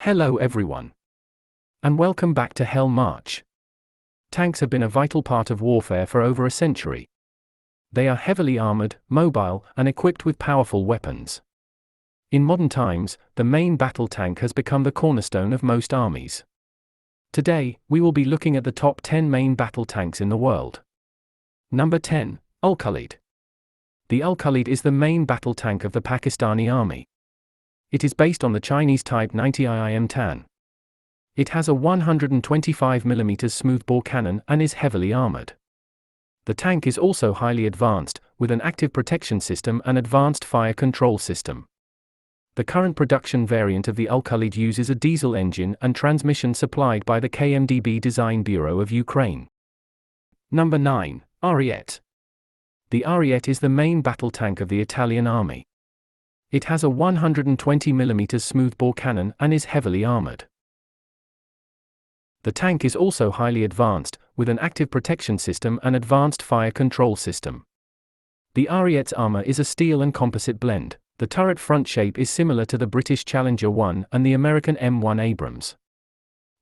Hello everyone. And welcome back to Hell March. Tanks have been a vital part of warfare for over a century. They are heavily armored, mobile, and equipped with powerful weapons. In modern times, the main battle tank has become the cornerstone of most armies. Today, we will be looking at the top 10 main battle tanks in the world. Number 10, Al-Khalid. The Al-Khalid is the main battle tank of the Pakistani army. It is based on the Chinese Type 90 IIM Tan. It has a 125mm smoothbore cannon and is heavily armored. The tank is also highly advanced, with an active protection system and advanced fire control system. The current production variant of the Al-Khalid uses a diesel engine and transmission supplied by the KMDB Design Bureau of Ukraine. Number 9, Ariete. The Ariete is the main battle tank of the Italian army. It has a 120mm smoothbore cannon and is heavily armored. The tank is also highly advanced, with an active protection system and advanced fire control system. The Ariete's armor is a steel and composite blend. The turret front shape is similar to the British Challenger 1 and the American M1 Abrams.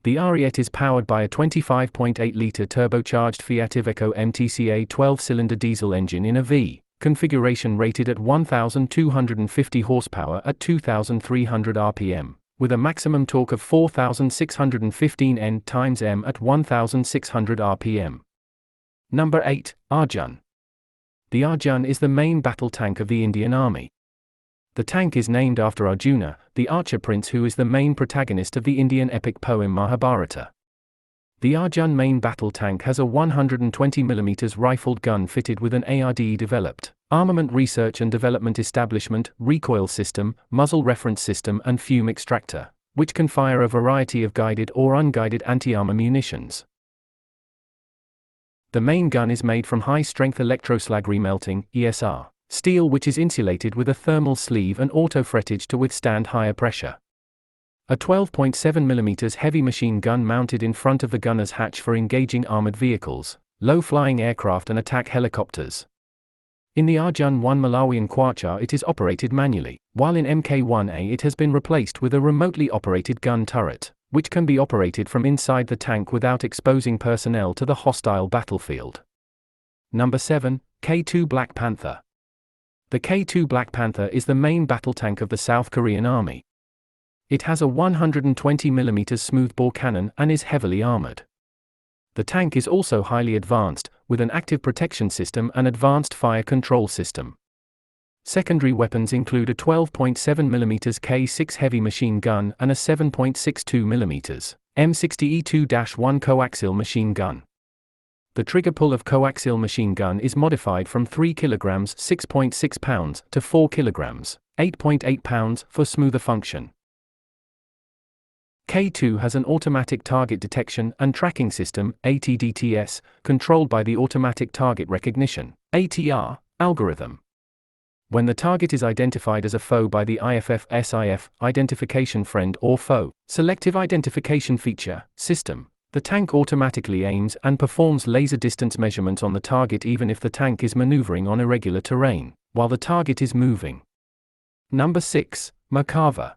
The Ariete is powered by a 25.8-litre turbocharged Fiat Iveco MTCA 12-cylinder diesel engine in a V configuration rated at 1,250 horsepower at 2,300 rpm, with a maximum torque of 4,615 Nm at 1,600 rpm. Number 8, Arjun. The Arjun is the main battle tank of the Indian Army. The tank is named after Arjuna, the archer prince who is the main protagonist of the Indian epic poem Mahabharata. The Arjun main battle tank has a 120mm rifled gun fitted with an ARD-developed Armament Research and Development Establishment recoil system, muzzle reference system and fume extractor, which can fire a variety of guided or unguided anti-armor munitions. The main gun is made from high-strength electroslag remelting (ESR) steel which is insulated with a thermal sleeve and auto-frettage to withstand higher pressure. A 12.7mm heavy machine gun mounted in front of the gunner's hatch for engaging armored vehicles, low-flying aircraft and attack helicopters. In the Arjun 1 Malawian Quachar it is operated manually, while in Mk1A it has been replaced with a remotely operated gun turret, which can be operated from inside the tank without exposing personnel to the hostile battlefield. Number 7, K2 Black Panther. The K2 Black Panther is the main battle tank of the South Korean army. It has a 120mm smoothbore cannon and is heavily armored. The tank is also highly advanced, with an active protection system and advanced fire control system. Secondary weapons include a 12.7mm K6 heavy machine gun and a 7.62mm M60E2-1 coaxial machine gun. The trigger pull of coaxial machine gun is modified from 3 kg (6.6 pounds) to 4 kg (8.8 pounds) for smoother function. K2 has an automatic target detection and tracking system, ATDTS, controlled by the Automatic Target Recognition, ATR, algorithm. When the target is identified as a foe by the IFF-SIF, Identification Friend or Foe, Selective Identification Feature, system, the tank automatically aims and performs laser distance measurements on the target even if the tank is maneuvering on irregular terrain, while the target is moving. Number 6, Merkava.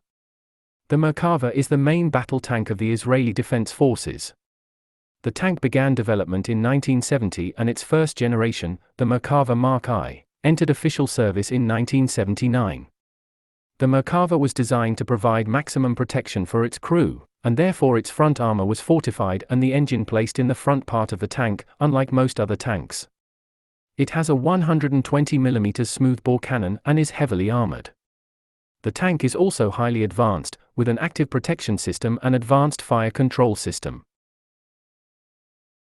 The Merkava is the main battle tank of the Israeli Defense Forces. The tank began development in 1970 and its first generation, the Merkava Mark I, entered official service in 1979. The Merkava was designed to provide maximum protection for its crew, and therefore its front armor was fortified and the engine placed in the front part of the tank, unlike most other tanks. It has a 120mm smoothbore cannon and is heavily armored. The tank is also highly advanced, with an active protection system and advanced fire control system.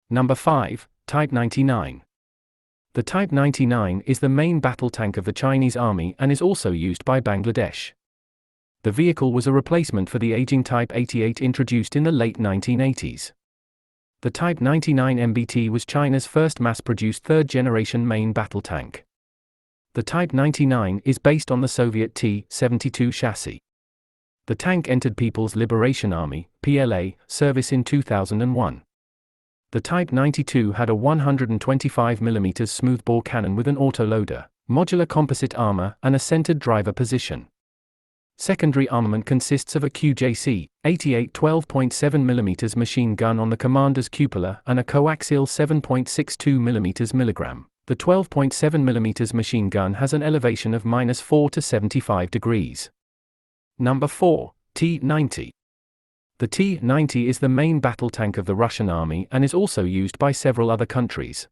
Number 5, Type 99. The Type 99 is the main battle tank of the Chinese army and is also used by Bangladesh. The vehicle was a replacement for the aging Type 88 introduced in the late 1980s. The Type 99 MBT was China's first mass-produced third-generation main battle tank. The Type 99 is based on the Soviet T-72 chassis. The tank entered People's Liberation Army, PLA, service in 2001. The Type 92 had a 125mm smoothbore cannon with an autoloader, modular composite armor, and a centered driver position. Secondary armament consists of a QJC, 88 12.7mm machine gun on the commander's cupola and a coaxial 7.62mm. The 12.7mm machine gun has an elevation of -4 to 75 degrees. Number 4. T-90. The T-90 is the main battle tank of the Russian army and is also used by several other countries.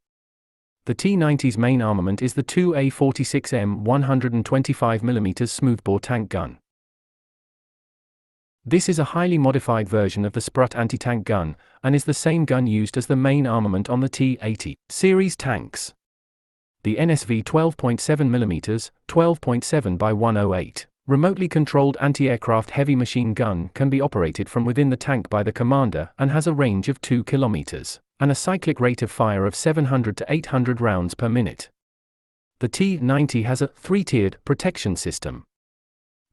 The T-90's main armament is the 2A46M 125mm smoothbore tank gun. This is a highly modified version of the Sprut anti-tank gun, and is the same gun used as the main armament on the T-80 series tanks. The NSV 12.7mm, 12.7 by 108, remotely controlled anti-aircraft heavy machine gun can be operated from within the tank by the commander and has a range of 2 km, and a cyclic rate of fire of 700 to 800 rounds per minute. The T-90 has a 3-tiered protection system.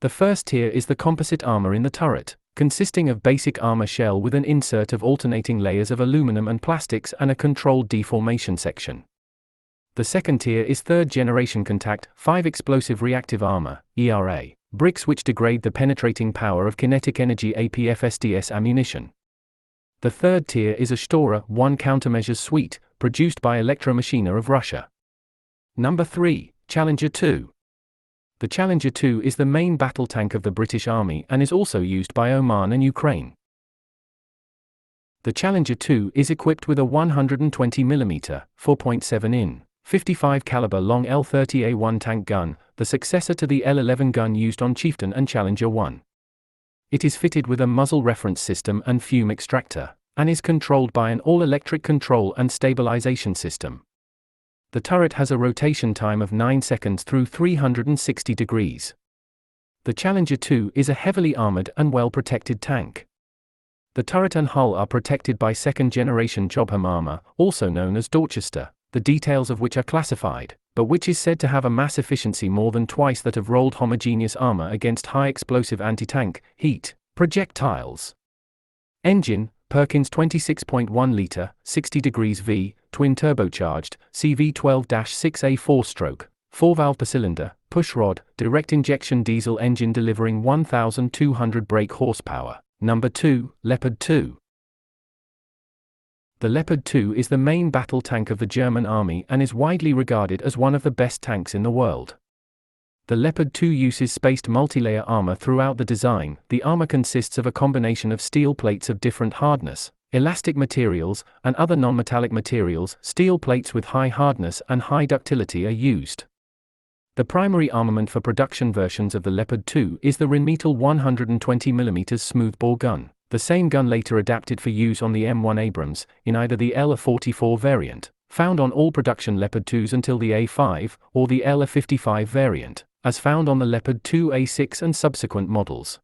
The first tier is the composite armor in the turret, consisting of basic armor shell with an insert of alternating layers of aluminum and plastics and a controlled deformation section. The second tier is third-generation contact, 5 explosive reactive armor, ERA, bricks which degrade the penetrating power of kinetic energy APFSDS ammunition. The third tier is a Shtora 1 countermeasures suite, produced by Elektromachina of Russia. Number 3. Challenger 2. The Challenger 2 is the main battle tank of the British Army and is also used by Oman and Ukraine. The Challenger 2 is equipped with a 120mm, 4.7 in, 55 caliber long L30A1 tank gun, the successor to the L11 gun used on Chieftain and Challenger 1. It is fitted with a muzzle reference system and fume extractor, and is controlled by an all-electric control and stabilization system. The turret has a rotation time of 9 seconds through 360 degrees. The Challenger 2 is a heavily armored and well-protected tank. The turret and hull are protected by second-generation Jobham armor, also known as Dorchester, the details of which are classified, but which is said to have a mass efficiency more than twice that of rolled homogeneous armor against high-explosive anti-tank, heat, projectiles. Engine, Perkins 26.1 liter, 60 degrees V, twin turbocharged, CV12-6A 4-stroke, 4-valve per cylinder, pushrod, direct injection diesel engine delivering 1,200 brake horsepower. Number 2, Leopard 2. The Leopard 2 is the main battle tank of the German army and is widely regarded as one of the best tanks in the world. The Leopard 2 uses spaced multi-layer armor throughout the design. The armor consists of a combination of steel plates of different hardness, elastic materials, and other non-metallic materials. Steel plates with high hardness and high ductility are used. The primary armament for production versions of the Leopard 2 is the Rheinmetall 120mm smoothbore gun, the same gun later adapted for use on the M1 Abrams, in either the LA-44 variant, found on all production Leopard 2s until the A5, or the LA-55 variant, as found on the Leopard 2 A6 and subsequent models.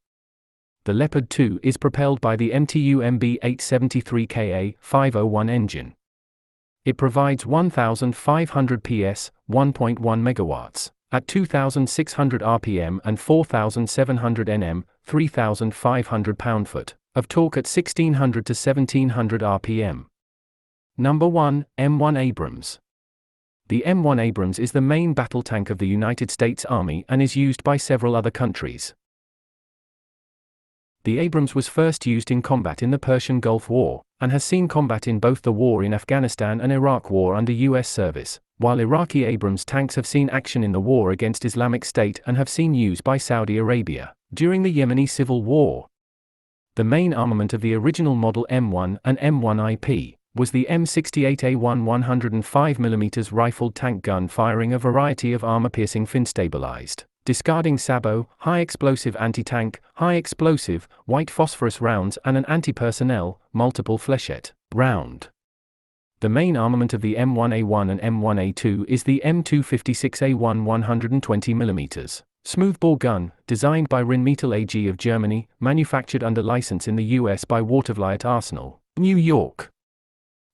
The Leopard 2 is propelled by the MTU MB873KA 501 engine. It provides 1,500 PS, 1.1 megawatts, at 2,600 RPM and 4,700 Nm, 3,500 pound-foot, of torque at 1,600 to 1,700 RPM. Number 1, M1 Abrams. The M1 Abrams is the main battle tank of the United States Army and is used by several other countries. The Abrams was first used in combat in the Persian Gulf War, and has seen combat in both the war in Afghanistan and Iraq War under U.S. service, while Iraqi Abrams tanks have seen action in the war against Islamic State and have seen use by Saudi Arabia during the Yemeni Civil War. The main armament of the original model M1 and M1IP was the M68A1 105mm rifled tank gun firing a variety of armor-piercing fin-stabilized, discarding sabot, high-explosive anti-tank, high-explosive, white phosphorus rounds and an anti-personnel, multiple flechette, round. The main armament of the M1A1 and M1A2 is the M256A1 120mm smoothbore gun, designed by Rheinmetall AG of Germany, manufactured under license in the US by Watervliet Arsenal, New York.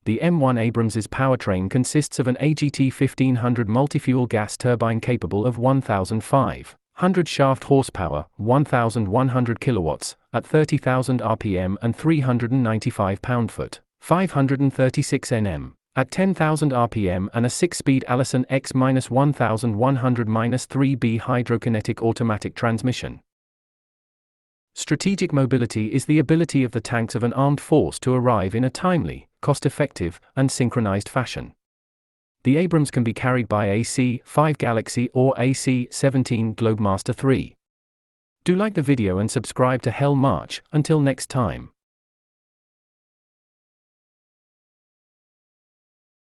The M1 Abrams's powertrain consists of an AGT 1500 multi-fuel gas turbine capable of 1,500 shaft horsepower, 1,100 kilowatts, at 30,000 RPM and 395 pound-foot, 536 Nm, at 10,000 RPM and a 6-speed Allison X-1100-3B hydrokinetic automatic transmission. Strategic mobility is the ability of the tanks of an armed force to arrive in a timely, cost-effective, and synchronized fashion. The Abrams can be carried by AC-5 Galaxy or AC-17 Globemaster III. Do like the video and subscribe to Hell March. Until next time.